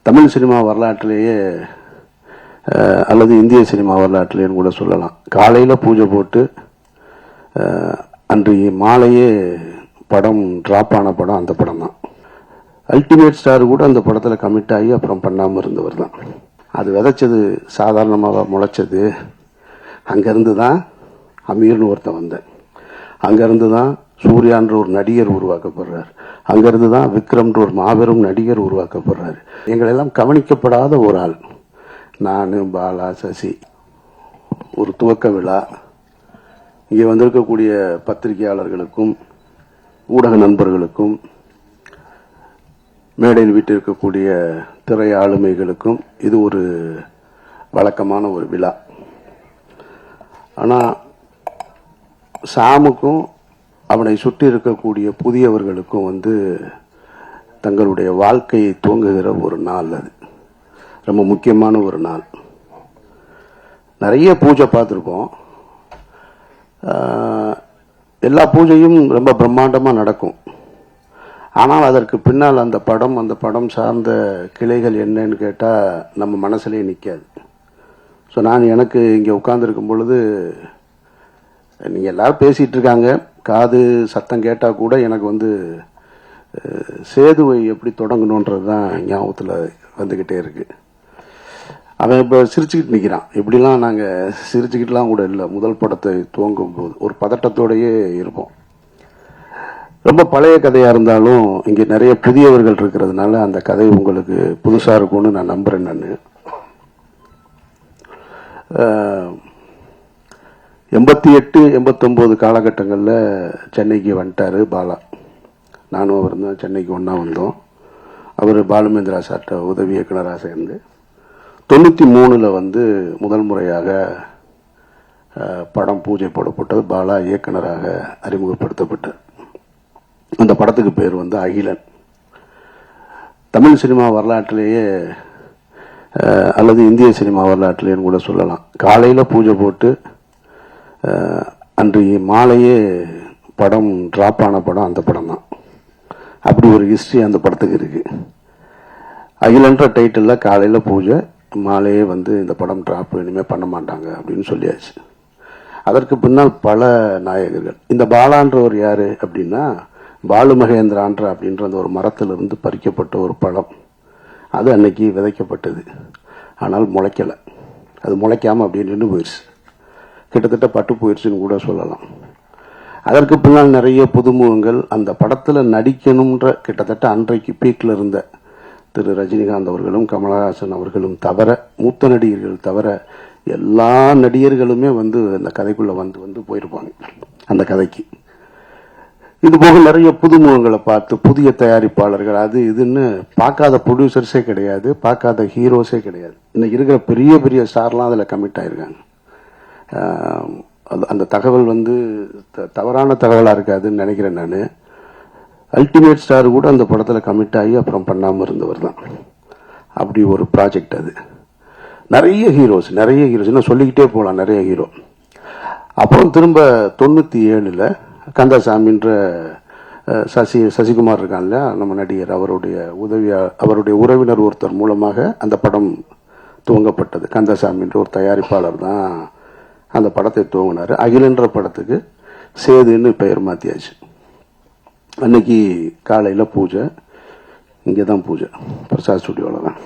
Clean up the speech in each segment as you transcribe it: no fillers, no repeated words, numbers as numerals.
Tamil cinema வரலாற்றிலேயே அல்லது இந்திய சினிமா வரலாற்றிலேன்னு கூட சொல்லலாம். காலையில் பூஜை போட்டு அன்றைய மாலையே படம் ட்ராப் ஆன படம் அந்த படம் தான். அல்டிமேட் ஸ்டார் கூட அந்த படத்தில் கமிட் ஆகி அப்புறம் பண்ணாமல் இருந்தவர் தான். அது விதைச்சது சாதாரணமாக முளைச்சது. அங்கேருந்து தான் அமீர்னு ஒருத்தன் வந்தேன். அங்கேருந்து தான் சூர்யான்ற ஒரு நடிகர் உருவாக்கப்படுறார். அங்கேருந்து தான் விக்ரம்ன்ற ஒரு மாபெரும் நடிகர் உருவாக்கப்படுறாரு. எங்களெல்லாம் கவனிக்கப்படாத ஒரு ஆள். நான், பாலா, சசி, ஒரு துவக்க விழா. இங்கே வந்திருக்கக்கூடிய பத்திரிகையாளர்களுக்கும் ஊடக நண்பர்களுக்கும் மேடையில் வீட்டிருக்கக்கூடிய திரை ஆளுமைகளுக்கும் இது ஒரு வழக்கமான ஒரு விழா. ஆனால் சாமுக்கும் அவனை சுற்றி இருக்கக்கூடிய புதியவர்களுக்கும் தங்களுடைய வாழ்க்கையை துவங்குகிற ஒரு நாள். அது ரொம்ப முக்கியமான ஒரு நாள். நிறைய பூஜை பார்த்துருக்கோம். எல்லா பூஜையும் ரொம்ப பிரம்மாண்டமாக நடக்கும். ஆனால் அதற்கு பின்னால் அந்த படம் சார்ந்த கிளைகள் என்னன்னு கேட்டால் நம்ம மனசுலேயே நிற்காது. ஸோ நான் எனக்கு இங்கே உட்கார்ந்துருக்கும் பொழுது நீங்கள் எல்லோரும் பேசிகிட்டு இருக்காங்க, காது சத்தம் கேட்டால் கூட எனக்கு சேதுவை எப்படி தொடங்கணுன்றது தான் ஞாபகத்தில் வந்துக்கிட்டே இருக்குது. அவன் இப்போ சிரிச்சுக்கிட்டு நிற்கிறான். இப்படிலாம் நாங்கள் சிரிச்சுக்கிட்டுலாம் கூட இல்லை. முதல் படத்தை துவங்கும் போது ஒரு பதட்டத்தோடையே இருப்போம். ரொம்ப பழைய கதையாக இருந்தாலும் இங்கே நிறைய புதியவர்கள் இருக்கிறதுனால அந்த கதை உங்களுக்கு புதுசாக இருக்கும்னு நான் நம்புகிறேன். நான் 88, 89 காலகட்டங்களில் சென்னைக்கு வந்துட்டார் பாலா. நானும் அவர் தான் சென்னைக்கு ஒன்றா வந்தோம். அவர் பாலுமேந்திரா சார்ட்ட உதவி இயக்குனராக சேர்ந்து 93 முதல் முறையாக படம் பூஜை போடப்பட்டது. பாலா இயக்குனராக அறிமுகப்படுத்தப்பட்டார். அந்த படத்துக்கு பேர் அகிலன். தமிழ் சினிமா வரலாற்றிலேயே அல்லது இந்திய சினிமா வரலாற்றிலேன்னு கூட சொல்லலாம். காலையில் பூஜை போட்டு அன்றைய மாலையே படம் ட்ராப் ஆன படம் அந்த படம் தான். அப்படி ஒரு ஹிஸ்ட்ரி அந்த படத்துக்கு இருக்கு. அகிலன்ற டைட்டிலில் காலையில் பூஜை, மாலையே இந்த படம் ட்ராப் இனிமேல் பண்ண மாட்டாங்க அப்படின்னு சொல்லியாச்சு. அதற்கு பின்னால் பல நாயகர்கள். இந்த பாலான்றவர் யாரு அப்படின்னா, பாலு மகேந்திரான்ற அப்படின்ற அந்த ஒரு மரத்திலிருந்து பறிக்கப்பட்ட ஒரு பழம். அது அன்னைக்கு விதைக்கப்பட்டது. ஆனால் முளைக்கலை. அது முளைக்காமல் அப்படியே நின்று போயிடுச்சு. கிட்டத்தட்ட பட்டு போயிடுச்சுன்னு கூட சொல்லலாம். அதற்கு பின்னால் நிறைய புதுமுகங்கள் அந்த படத்தில் நடிக்கணுன்ற கிட்டத்தட்ட அன்றைக்கு பீக்கில் இருந்த திரு ரஜினிகாந்த் அவர்களும் கமலஹாசன் அவர்களும் தவிர, மூத்த நடிகர்கள் தவிர எல்லா நடிகர்களுமே அந்த கதைக்குள்ளே வந்து போயிருப்பாங்க அந்த கதைக்கு. இது போக நிறைய புதுமுகங்களை பார்த்து புதிய தயாரிப்பாளர்கள் அது இதுன்னு பார்க்காத ப்ரொடியூசர்ஸே கிடையாது, பார்க்காத ஹீரோஸே கிடையாது. இன்னைக்கு இருக்கிற பெரிய பெரிய ஸ்டார்லாம் அதில் கமிட் ஆகிருக்காங்க. அந்த தகவல் தவறான தகவலாக இருக்காதுன்னு நினைக்கிறேன் நான். அல்டிமேட் ஸ்டார் கூட அந்த படத்தில் கமிட் ஆகி அப்புறம் பண்ணாமல் இருந்தவர் தான். அப்படி ஒரு ப்ராஜெக்ட் அது. நிறைய ஹீரோஸ் இன்னும் சொல்லிக்கிட்டே போகலாம். நிறைய ஹீரோ. அப்புறம் திரும்ப 97 கந்தசாமின்ற சசிகுமார் இருக்கான்ல நம்ம நடிகர், அவருடைய உறவினர் ஒருத்தர் மூலமாக அந்த படம் துவங்கப்பட்டது. கந்தசாமின்ற ஒரு தயாரிப்பாளர் தான் அந்த படத்தை துவங்கினார். அகிலன்ற படத்துக்கு சேதுன்னு பெயர் மாற்றியாச்சு. அன்னைக்கு காலையில் பூஜை, இங்கே தான் பூஜை, பிரசாத் ஸ்டுடியோவில் தான்.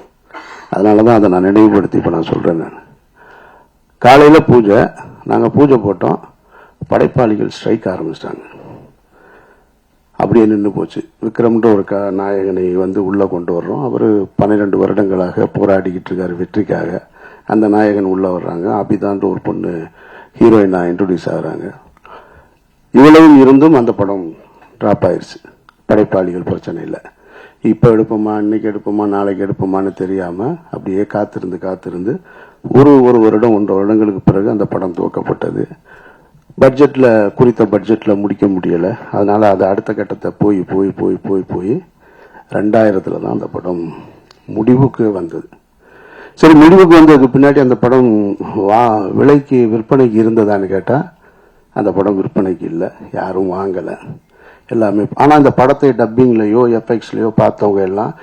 அதனால தான் அதை நான் நினைவுபடுத்தி இப்போ நான் சொல்கிறேன். நான் காலையில் பூஜை, நாங்கள் பூஜை போட்டோம். படைப்பாளிகள் ஸ்ட்ரைக் ஆரம்பிச்சிட்டாங்க. அப்படியே நின்று போச்சு. விக்ரம்ன்ற ஒரு நாயகனை உள்ளே கொண்டு வர்றோம். அவர் 12 வருடங்களாக போராடிக்கிட்டு இருக்காரு வெற்றிக்காக. அந்த நாயகன் உள்ளே வர்றாங்க. அபிதான்ற ஒரு பொண்ணு ஹீரோயினாக இன்ட்ரடியூஸ் ஆகிறாங்க. இவ்வளவும் இருந்தும் அந்த படம் ட்ராப் ஆயிடுச்சு. படைப்பாளிகள் பிரச்சனை இல்லை. இப்போ எடுப்போமா, இன்னைக்கு எடுப்போமா, நாளைக்கு எடுப்போமான்னு தெரியாமல் அப்படியே காத்திருந்து ஒரு வருடம் 1.5 வருடங்களுக்கு பிறகு அந்த படம் துவக்கப்பட்டது. குறித்த பட்ஜெட்டில் முடிக்க முடியலை. அதனால் அது அடுத்த கட்டத்தை போய் 2000 தான் அந்த படம் முடிவுக்கு வந்தது. சரி, முடிவுக்கு வந்ததுக்கு பின்னாடி அந்த படம் விற்பனைக்கு இருந்ததான்னு கேட்டால் அந்த படம் விற்பனைக்கு இல்லை, யாரும் வாங்கலை எல்லாமே. ஆனால் அந்த படத்தை டப்பிங்லையோ எஃப்எக்ஸ்லையோ பார்த்தவங்க எல்லாம்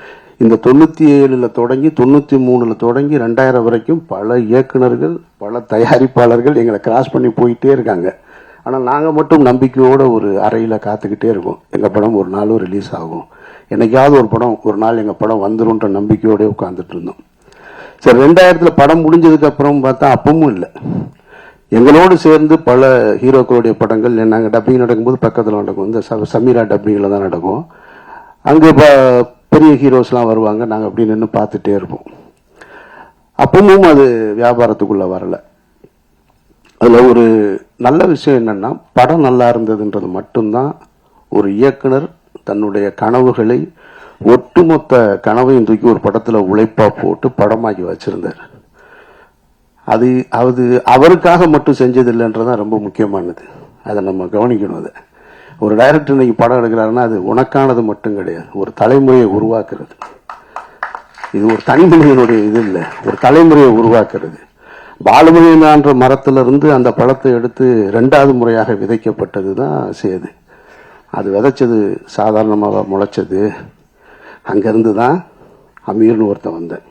இந்த 97 தொடங்கி 93 தொடங்கி 2000 வரைக்கும் பல இயக்குனர்கள் பல தயாரிப்பாளர்கள் எங்களை கிராஸ் பண்ணி போயிட்டே இருக்காங்க. ஆனால் நாங்கள் மட்டும் நம்பிக்கையோட ஒரு அறையில் காத்துக்கிட்டே இருக்கோம். எங்கள் படம் ஒரு நாளும் ரிலீஸ் ஆகும், என்னைக்காவது ஒரு நாள் எங்கள் படம் வந்துருன்ற நம்பிக்கையோடய உட்காந்துட்டு இருந்தோம். சரி, 2000 படம் முடிஞ்சதுக்கு அப்புறம் பார்த்தா அப்பவும் இல்லை. எங்களோடு சேர்ந்து பல ஹீரோக்களுடைய படங்கள் நாங்கள் டப்பிங் நடக்கும்போது பக்கத்தில் நடக்கும். இந்த சமீரா டப்பிங்கில் தான் நடக்கும். அங்கே பெரிய ஹீரோஸ்லாம் வருவாங்க, நாங்கள் அப்படி நின்று பார்த்துட்டே இருப்போம். அப்பவும் அது வியாபாரத்துக்குள்ளே வரலை. அதில் ஒரு நல்ல விஷயம் என்னென்னா, படம் நல்லா இருந்ததுன்றது மட்டும்தான் ஒரு இயக்குனர் தன்னுடைய கனவுகளை ஒட்டுமொத்த கனவையும் தூக்கி ஒரு படத்தில் உழைப்பாக போட்டு படமாக்கி வச்சுருந்தார். அது அவருக்காக மட்டும் செஞ்சதில்லைன்றதான் ரொம்ப முக்கியமானது. அதை நம்ம கவனிக்கணும். அதை ஒரு டைரக்டர் இன்னைக்கு படம் எடுக்கிறாருன்னா அது உனக்கானது மட்டும் கிடையாது, ஒரு தலைமுறையை உருவாக்குறது. இது ஒரு தனிமனிதனுடைய இது இல்லை, ஒரு தலைமுறையை உருவாக்குறது. பாலுமணியன்ற மரத்திலிருந்து அந்த பழத்தை எடுத்து 2வது முறையாக விதைக்கப்பட்டது தான் சேது. அது விதைச்சது சாதாரணமாக முளைச்சது. அங்கேருந்து தான் அமீர்னு ஒருத்தன் வந்தேன்.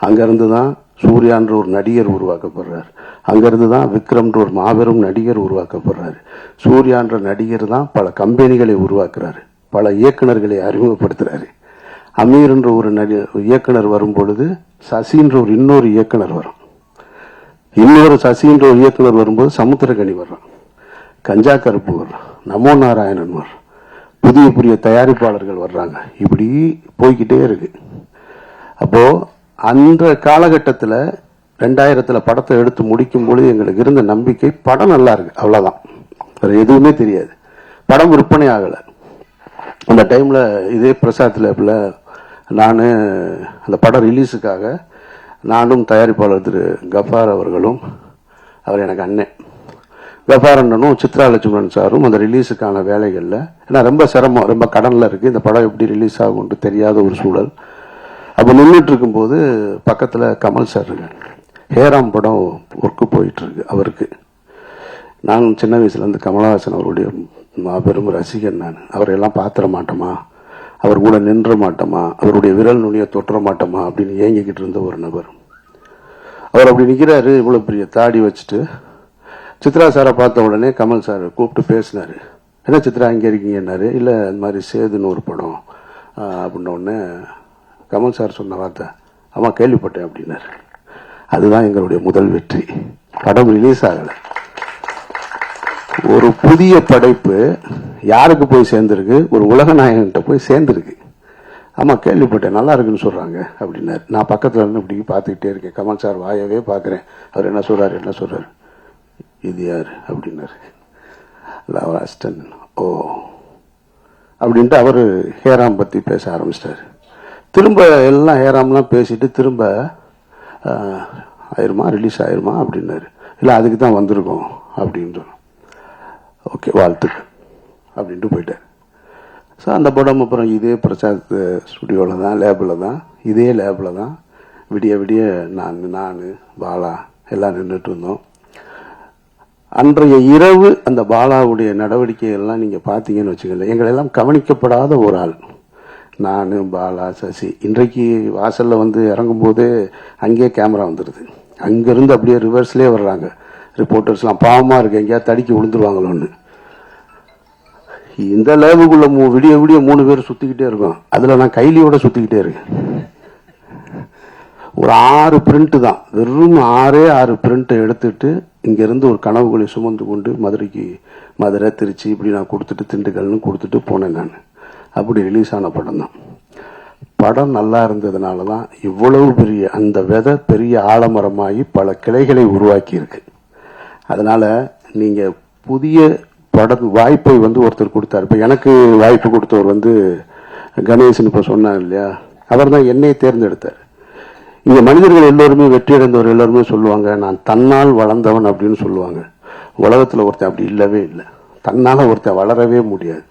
அங்கேருந்து தான் சூர்யான்ற ஒரு நடிகர் உருவாக்கப்படுறார். அங்கேருந்து தான் விக்ரம்ன்ற ஒரு மாபெரும் நடிகர் உருவாக்கப்படுறாரு. சூர்யான்ற நடிகர் தான் பல கம்பெனிகளை உருவாக்குறாரு, பல இயக்குநர்களை அறிமுகப்படுத்துறாரு. அமீர்ன்ற ஒரு இயக்குனர் வரும் பொழுது சசின்ற ஒரு இன்னொரு இயக்குனர் வரும். இன்னொரு சசின்ற ஒரு இயக்குனர் வரும்போது சமுத்திரகனி வர்றான், கஞ்சா கருப்பு வர்றான், நமோ நாராயணன் வர்றான், புதிய புதிய தயாரிப்பாளர்கள் வர்றாங்க. இப்படி போய்கிட்டே இருக்கு. அப்போ அந்த காலகட்டத்தில் 2000 படத்தை எடுத்து முடிக்கும் பொழுது எங்களுக்கு இருந்த நம்பிக்கை படம் நல்லா இருக்கு, அவ்வளோதான், வேறு எதுவுமே தெரியாது. படம் விற்பனை ஆகலை. அந்த டைமில் இதே பிரசாத் லேபில் நான் அந்த படம் ரிலீஸுக்காக நானும் தயாரிப்பாளர் திரு கஃபார் அவர்களும், அவர் எனக்கு அண்ணன், கஃபார் அண்ணனும் சித்ரா லட்சுமணன் சாரும் அந்த ரிலீஸுக்கான வேலைகளில், ஏன்னா ரொம்ப சிரமம், ரொம்ப கடனில் இருக்குது, இந்த படம் எப்படி ரிலீஸ் ஆகும்னு தெரியாத ஒரு சூழல். அப்போ நின்றுட்டு இருக்கும்போது பக்கத்தில் கமல் சார் இருக்காங்க. ஹேராம் படம் ஒர்க்கு போயிட்டுருக்கு அவருக்கு. நான் சின்ன வயசுலேருந்து கமலஹாசன் அவருடைய மாபெரும் ரசிகன். நான் அவரையெல்லாம் பார்த்துட மாட்டோமா, அவர் கூட நின்ற மாட்டோமா, அவருடைய விரல் நுனியை தொற்ற மாட்டோமா அப்படின்னு ஏங்கிக்கிட்டு இருந்த ஒரு நபர். அவர் அப்படி நிற்கிறாரு, இவ்வளோ பெரிய தாடி வச்சுட்டு. சித்ரா சாரை பார்த்த உடனே கமல் சார் கூப்பிட்டு பேசினார். என்ன சித்ரா இங்கே இருக்கீங்கன்னாரு. இல்லை, இந்த மாதிரி சேதுன்னு ஒரு படம் அப்படின்ன உடனே கமல் சார் சொன்ன வார்த்தை, அம்மா கேள்விப்பட்டேன் அப்படின்னாரு. அதுதான் எங்களுடைய முதல் வெற்றி. படம் ரிலீஸ் ஆகலை. ஒரு புதிய படைப்பு யாருக்கு போய் சேர்ந்துருக்கு, ஒரு உலக நாயகன்கிட்ட போய் சேர்ந்துருக்கு. ஆமாம் கேள்விப்பட்டேன், நல்லா இருக்குன்னு சொல்கிறாங்க அப்படின்னாரு. நான் பக்கத்தில் இருந்து இப்படி பார்த்துக்கிட்டே இருக்கேன். கமல் சார் வாயவே பார்க்குறேன். அவர் என்ன சொல்கிறாரு, இது யார் அப்படின்னாரு. அவர் அஸ்டன். ஓ அப்படின்ட்டு அவர் ஹேராம் பற்றி பேச ஆரம்பிச்சிட்டாரு. திரும்ப எல்லாம் ஹேராம்லாம் பேசிட்டு திரும்ப ரிலீஸ் ஆயிருமா அப்படின்னாரு. இல்லை, அதுக்கு தான் வந்திருக்கோம் அப்படின்ற. ஓகே, வாழ்த்துக்கள் அப்படின்ட்டு போயிட்டார். ஸோ அந்த படம் அப்புறம் இதே பிரசாத் ஸ்டுடியோவில் தான், லேபில் தான், இதே லேபில் தான் விடிய விடிய நான் பாலா எல்லாம் நின்றுட்டு இருந்தோம். அன்றைய இரவு அந்த பாலாவுடைய நடவடிக்கைகள்லாம் நீங்கள் பார்த்தீங்கன்னு வச்சுக்கல, எங்களெல்லாம் கவனிக்கப்படாத ஒரு ஆள். நான், பாலா, சசி. இன்றைக்கு வாசலில் வந்து இறங்கும்போது அங்கேயே கேமரா வந்துடுது. அங்கேருந்து அப்படியே ரிவர்ஸ்லேயே வர்றாங்க ரிப்போர்ட்டர்ஸ்லாம். பாவமாக இருக்கு, எங்கேயாவது தடிக்கி விழுந்துருவாங்களோன்னு. இந்த லேபுக்குள்ளே விடிய விடிய 3 பேர் சுற்றிக்கிட்டே இருக்கோம். அதில் நான் கைலியோட சுற்றிக்கிட்டே இருக்கேன். ஒரு 6 பிரிண்ட்டு தான், வெறும் 6 பிரிண்ட்டை எடுத்துட்டு இங்கேருந்து ஒரு கனவுகளை சுமந்து கொண்டு மதுரை, திருச்சி இப்படி நான் கொடுத்துட்டு திண்டுக்கல்னு கொடுத்துட்டு போனேன். நான் அப்படி ரிலீஸ் ஆன படம் தான். படம் நல்லா இருந்ததுனால தான் இவ்வளவு பெரிய அந்த விதை பெரிய ஆலமரமாகி பல கிளைகளை உருவாக்கி இருக்கு. அதனால் நீங்கள் புதிய வாய்ப்பை வந்து ஒருத்தர் கொடுத்தார். இப்போ எனக்கு வாய்ப்பு கொடுத்தவர் வந்து கணேசன் இப்போ சொன்னாங்க இல்லையா, அவர் தான் என்னை தேர்ந்தெடுத்தார். இங்கே மனிதர்கள் எல்லோருமே வெற்றி அடைந்தவர் எல்லாருமே சொல்லுவாங்க, நான் தன்னால் வளர்ந்தவன் அப்படின்னு சொல்லுவாங்க. உலகத்தில் ஒருத்தன் அப்படி இல்லவே இல்லை. தன்னால் ஒருத்தன் வளரவே முடியாது.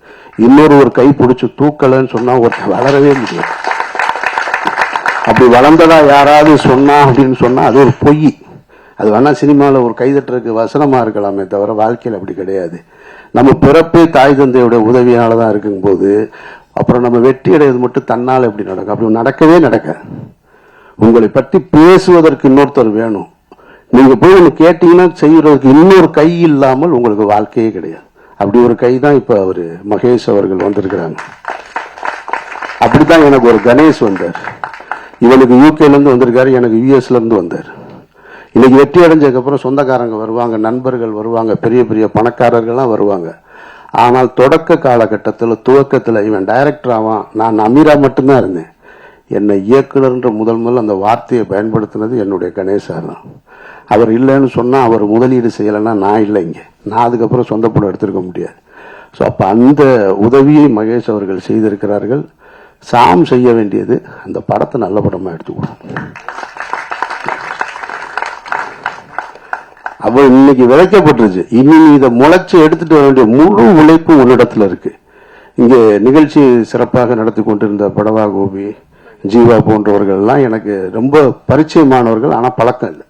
ஒரு கை பிடிச்சி தூக்கலன்னு சொன்னால் ஒருத்தன் வளரவே முடியாது. அப்படி வளர்ந்ததா யாராவது சொன்னா அப்படின்னு சொன்னால் அது ஒரு பொய். அது வேணா சினிமாவில் ஒரு கைதட்டுறதுக்கு வசனமாக இருக்கலாமே தவிர வாழ்க்கையில் அப்படி கிடையாது. நம்ம பிறப்பே தாய் தந்தையோட உதவியால தான் இருக்கும்போது அப்புறம் நம்ம வெற்றி அடைவது மட்டும் தன்னால் எப்படி நடக்கும்? அப்படி நடக்கவே நடக்க. உங்களை பற்றி பேசுவதற்கு இன்னொருத்தர் வேணும். நீங்க போய் ஒன்று கேட்டீங்கன்னா செய்யறதுக்கு இன்னொரு கை இல்லாமல் உங்களுக்கு வாழ்க்கையே கிடையாது. அப்படி ஒரு கை தான் இப்ப அவரு மகேஷ் அவர்கள் வந்திருக்கிறாங்க. அப்படித்தான் எனக்கு ஒரு கணேஷ் வந்தார். இவனுக்கு யூகேல இருந்து வந்திருக்காரு, எனக்கு யூஎஸ்ல இருந்து வந்தார். இன்னைக்கு வெற்றி அடைஞ்சதுக்கு அப்புறம் சொந்தக்காரங்க வருவாங்க, நண்பர்கள் வருவாங்க, பெரிய பெரிய பணக்காரர்கள்லாம் வருவாங்க. ஆனால் தொடக்க காலகட்டத்தில் துவக்கத்தில் இவன் டைரக்டர் ஆவான், நான் அமீரா மட்டும்தான் இருந்தேன். என்னை இயக்குனர்ன்ற முதல் அந்த வார்த்தையை பயன்படுத்தினது என்னுடைய கணேசார் தான். அவர் இல்லைன்னு சொன்னா, அவர் முதலீடு செய்யலைன்னா நான் இல்லை இங்கே, நான் அதுக்கப்புறம் சொந்த படம் எடுத்திருக்க முடியாது. ஸோ அப்போ அந்த உதவியை மகேஷ் அவர்கள் செய்திருக்கிறார்கள். சாம் செய்ய வேண்டியது அந்த படத்தை நல்ல படமா எடுத்துக்கணும். அவ இன்னைக்கு விளைக்கப்பட்டுருச்சு, இனி இதை முளைச்சு எடுத்துட்டு வர வேண்டிய முழு உழைப்பு உன்னிடத்துல இருக்கு. இங்கே நிகழ்ச்சி சிறப்பாக நடத்தி கொண்டிருந்த படவா கோபி, ஜீவா போன்றவர்கள் எல்லாம் எனக்கு ரொம்ப பரிச்சயமானவர்கள், ஆனால் பழக்கம் இல்லை.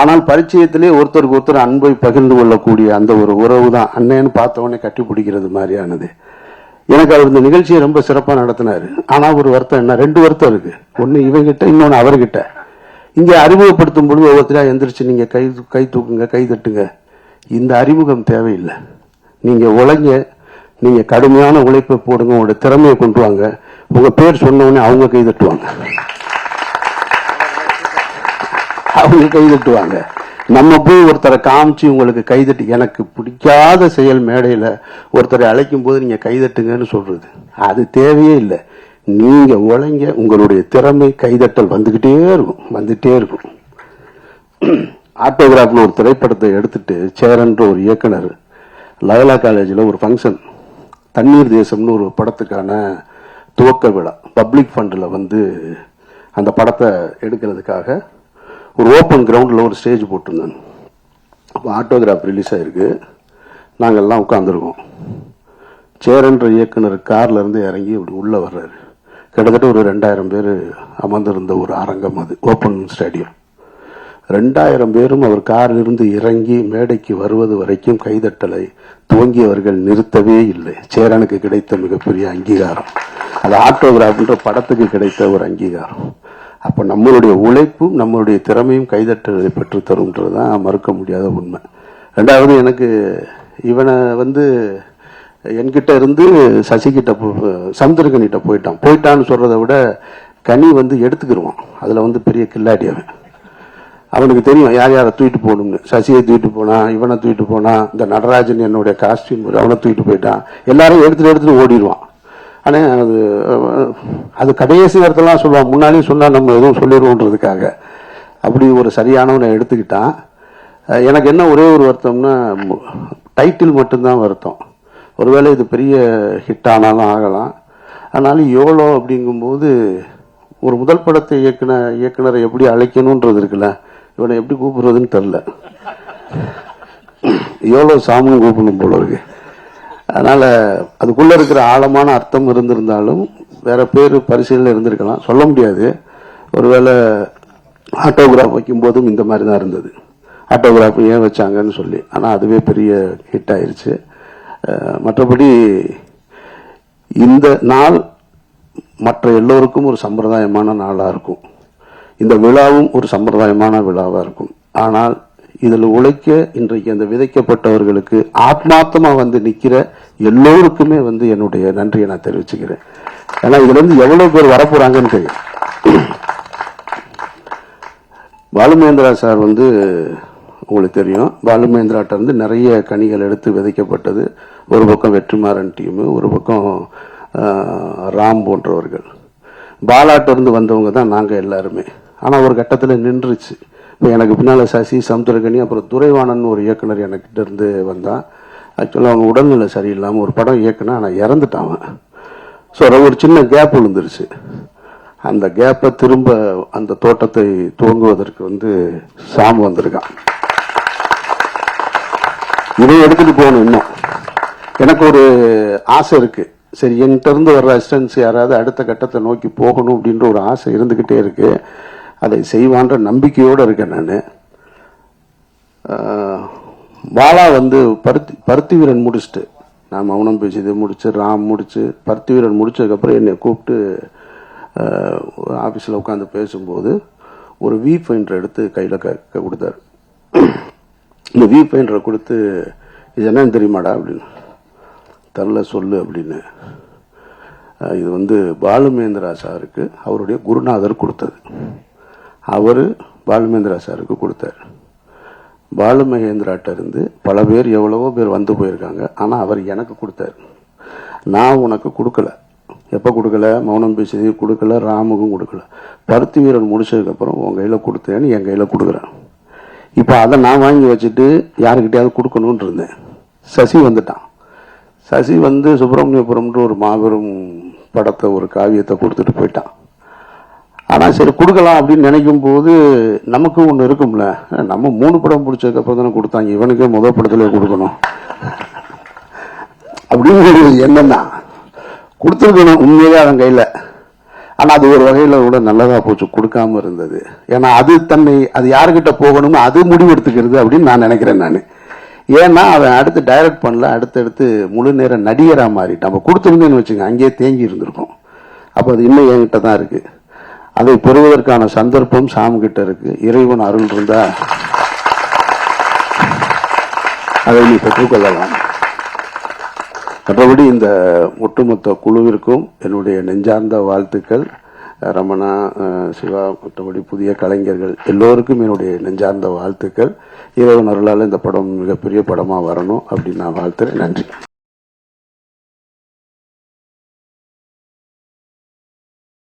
ஆனால் பரிச்சயத்திலே ஒருத்தருக்கு ஒருத்தர் அன்பை பகிர்ந்து கொள்ளக்கூடிய அந்த ஒரு உறவு தான் அண்ணன்னு பார்த்தவொடனே கட்டி பிடிக்கிறது மாதிரியானது. எனக்கு அவர் இந்த நிகழ்ச்சியை ரொம்ப சிறப்பாக நடத்தினாரு. ஆனால் ஒரு வருத்தம் என்ன, 2 வருத்தம் இருக்கு. ஒன்று இவங்கிட்ட, இன்னொன்று அவர்கிட்ட. இங்கே அறிமுகப்படுத்தும் பொழுது ஒவ்வொருத்தரையா எந்திரிச்சு நீங்க கை தூக்குங்க, கை தட்டுங்க. இந்த அறிமுகம் தேவையில்லை. நீங்க உழைங்க, நீங்க கடுமையான உழைப்பை போடுங்க, உங்களோட திறமையை கொண்டு வாங்க. உங்க பேர் சொன்ன உடனே அவங்க கை தட்டுவாங்க, அவங்க கை தட்டுவாங்க. நம்ம போய் ஒருத்தரை காமிச்சு உங்களுக்கு கைதட்டி, எனக்கு பிடிக்காத செயல் மேடையில ஒருத்தரை அழைக்கும் போது நீங்க கைதட்டுங்கன்னு சொல்றது அது தேவையே இல்லை. நீங்க உழைங்க, உங்களுடைய திறமை கைதட்டல் வந்துகிட்டே இருக்கும். ஆட்டோகிராஃப்ல ஒரு திரைப்படத்தை எடுத்துட்டு சேரன்ற ஒரு இயக்குனர் லயலா காலேஜில் ஒரு ஃபங்க்ஷன், தண்ணீர் தேசம்னு ஒரு படத்துக்கான துவக்க விழா, பப்ளிக் ஃபண்டில் வந்து அந்த படத்தை எடுக்கிறதுக்காக ஒரு ஓப்பன் கிரவுண்டில் ஒரு ஸ்டேஜ் போட்டிருந்தாங்க. அப்போ ஆட்டோகிராஃப் ரிலீஸ் ஆயிருக்கு. நாங்கள்லாம் உட்காந்துருக்கோம். சேரன்ற இயக்குனர் கார்ல இருந்து இறங்கி இப்படி உள்ள வர்றாரு. கிட்டத்தட்ட ஒரு 2000 பேர் அமர்ந்திருந்த ஒரு அரங்கம், அது ஓப்பன் ஸ்டேடியம். 2000 பேரும் அவர் காரில் இருந்து இறங்கி மேடைக்கு வருவது வரைக்கும் கைதட்டலை துவங்கியவர்கள் நிறுத்தவே இல்லை. சேரனுக்கு கிடைத்த மிகப்பெரிய அங்கீகாரம் அது ஆட்டோகிராஃப்ன்ற படத்துக்கு கிடைத்த ஒரு அங்கீகாரம். அப்ப நம்மளுடைய உழைப்பும் நம்மளுடைய திறமையும் கைதட்டலை பெற்று தரும்ன்றதுதான் மறுக்க முடியாத உண்மை. 2வது, எனக்கு இவனை வந்து என்கிட்ட இருந்து சசிகிட்ட சமுத்திரகனிட்ட போயிட்டான்னு சொல்றதை விட கனி வந்து எடுத்துக்கிடுவான். அதுல வந்து பெரிய கில்லாடி அவன். அவனுக்கு தெரியும் யார் யாரை தூக்கிட்டு போகணும்னு. சசியை தூக்கிட்டு போனான், இவனை தூக்கிட்டு போனான், இந்த நடராஜன் என்னுடைய காஸ்டியூம் அவனை தூக்கிட்டு போயிட்டான். எல்லாரும் எடுத்துட்டு ஓடிடுவான். ஆனா அது கடைசி நேரத்திலாம் சொல்லுவான், முன்னாலேயும் சொன்னா நம்ம எதுவும் சொல்லிடுவோன்றதுக்காக. அப்படி ஒரு சரியானவனை எடுத்துக்கிட்டான். எனக்கு என்ன ஒரே ஒரு வருத்தம்னா, டைட்டில் மட்டும்தான் வருத்தம். ஒருவேளை இது பெரிய ஹிட் ஆனாலும் ஆகலாம். ஆனாலும் யோலோ அப்படிங்கும்போது ஒரு முதல் படத்தை இயக்குனரை எப்படி அழைக்கணும்ன்றது இருக்குல்ல, இவனை எப்படி கூப்பிடுறதுன்னு தெரியல. யோலோ சாமுன்னு கூப்பிடணும் போல இருக்கு. அதனால அதுக்குள்ள இருக்கிற ஆழமான அர்த்தம் இருந்திருந்தாலும் வேற பேர் பரிசீலனை இருந்திருக்கலாம், சொல்ல முடியாது. ஒருவேளை ஆட்டோகிராஃப் வைக்கும் போதும் இந்த மாதிரி தான் இருந்தது. ஆட்டோகிராஃப் ஏன் வச்சாங்கன்னு சொல்லி. ஆனா அதுவே பெரிய ஹிட் ஆயிருச்சு. மற்றபடி இந்த நாள் மற்ற எல்லோருக்கும் ஒரு சம்பிரதாயமான நாளா இருக்கும். இந்த விழாவும் ஒரு சம்பிரதாயமான விழாவா இருக்கும். ஆனால் இதில் உழைக்க இன்றைக்கு அந்த விதைக்கப்பட்டவர்களுக்கு ஆத்மார்த்தமா வந்து நிக்கிற எல்லோருக்குமே வந்து என்னுடைய நன்றியை நான் தெரிவிச்சுக்கிறேன். ஏன்னா இதுல இருந்து எவ்வளவு பேர் வரப்போறாங்கன்னு தெரியும். பாலுமகேந்திரா சார் வந்து உங்களுக்கு தெரியும், பாலுமகேந்திராட்ட இருந்து நிறைய கனிகள் எடுத்து விதைக்கப்பட்டது. ஒரு பக்கம் வெற்றிமாறன் டீமு, ஒரு பக்கம் ராம் போன்றவர்கள். பாலாட்ட இருந்து வந்தவங்க தான் நாங்க எல்லாருமே. ஆனா ஒரு கட்டத்தில் நின்றுச்சு. இப்போ எனக்கு பின்னால சசி, சமுத்திரகனி, அப்புறம் துரைவாணன் ஒரு இயக்குனர் எனக்கிட்ட இருந்து வந்தான். ஆக்சுவலாக அவங்க உடல்நிலை சரியில்லாமல் ஒரு படம் இயக்குனா நான் இறந்துட்டான். ஸோ ஒரு சின்ன கேப் விழுந்துருச்சு. அந்த கேப்பை திரும்ப அந்த தோட்டத்தை துவங்குவதற்கு வந்து சாம் வந்திருக்கான். இதை எடுத்துட்டு போகணும். இன்னும் எனக்கு ஒரு ஆசை இருக்கு. சரி, என்கிட்ட இருந்து வர்ற அசிஸ்டன்ஸ் யாராவது அடுத்த கட்டத்தை நோக்கி போகணும் அப்படின்ற ஒரு ஆசை இருந்துகிட்டே இருக்கு. அதை செய்வான்ற நம்பிக்கையோடு இருக்கேன் நான். பாலா வந்து பருத்தி வீரன் முடிச்சுட்டு நான் மௌனம் பேசியதை முடிச்சு ராம் முடிச்சு பருத்தி வீரன் முடிச்சதுக்கப்புறம் என்னை கூப்பிட்டு ஆஃபீஸில் உட்காந்து பேசும்போது ஒரு வி ஃபைண்டர் எடுத்து கையில் கொடுத்தாரு. இந்த வி ஃபைண்டரை கொடுத்து இது என்னன்னு தெரியுமாடா அப்படின்னு. தரல சொல்லு அப்படின்னு. இது பாலுமேந்திரா சாருக்கு அவருடைய குருநாதர் கொடுத்தது. அவர் பாலுமேந்திரா சாருக்கு கொடுத்தார். பாலுமகேந்திராட்ட இருந்து பல பேர் எவ்வளவோ பேர் வந்து போயிருக்காங்க. ஆனால் அவர் எனக்கு கொடுத்தார். நான் உனக்கு கொடுக்கல. எப்போ கொடுக்கல? மௌனம் பேசியது கொடுக்கல, ராமுக்கும் கொடுக்கல. பருத்தி வீரன் முடிச்சதுக்கப்புறம் உன் கையில் கொடுத்தேன்னு என் கையில் கொடுக்குறேன். இப்போ அதை நான் வாங்கி வச்சுட்டு யாருக்கிட்டையாவது கொடுக்கணும்னு இருந்தேன். சசி வந்துட்டான். சசி சுப்பிரமணியபுரம்ன்ற ஒரு மாபெரும் படத்தை ஒரு காவியத்தை கொடுத்துட்டு போயிட்டான். ஆனால் சரி கொடுக்கலாம் அப்படின்னு நினைக்கும் போது நமக்கு ஒன்று இருக்கும்ல, நம்ம 3 படம் பிடிச்சதுக்கப்புறம் தானே கொடுத்தாங்க, இவனுக்கே முதல் படத்துல கொடுக்கணும் அப்படின்னு என்னன்னா கொடுத்துருக்கணும் உண்மையிலே அவன் கையில். ஆனால் அது ஒரு வகையில் கூட நல்லதா போச்சு கொடுக்காம இருந்தது. ஏன்னா அது யாருக்கிட்ட போகணுமோ அது முடிவு எடுத்துக்கிறது அப்படின்னு நான் நினைக்கிறேன். நான் ஏன்னா அவன் அடுத்து டைரக்ட் பண்ணல, அடுத்தடுத்து முழு நேர நடிகராக மாறிட்டான். நம்ம கொடுத்துருந்தேன்னு வச்சுங்க அங்கேயே தேங்கி இருந்திருக்கும். அப்போ அது இன்னும் என்கிட்ட தான் இருக்கு. அதை பெறுவதற்கான சந்தர்ப்பம் சாம் கிட்ட இருக்கு. இறைவன் அருள் இருந்தா அதை நீ பெற்றுக்கொள்ளலாம். மற்றபடி இந்த ஒட்டுமொத்த குழுவிற்கும் என்னுடைய நெஞ்சார்ந்த வாழ்த்துக்கள். ரமணா, சிவா, மற்றபடி புதிய கலைஞர்கள் எல்லோருக்கும் என்னுடைய நெஞ்சார்ந்த வாழ்த்துக்கள். இறைவன் அருளால் இந்த படம் மிகப்பெரிய படமாக வரணும் அப்படின்னு நான் வாழ்த்துறேன். நன்றி.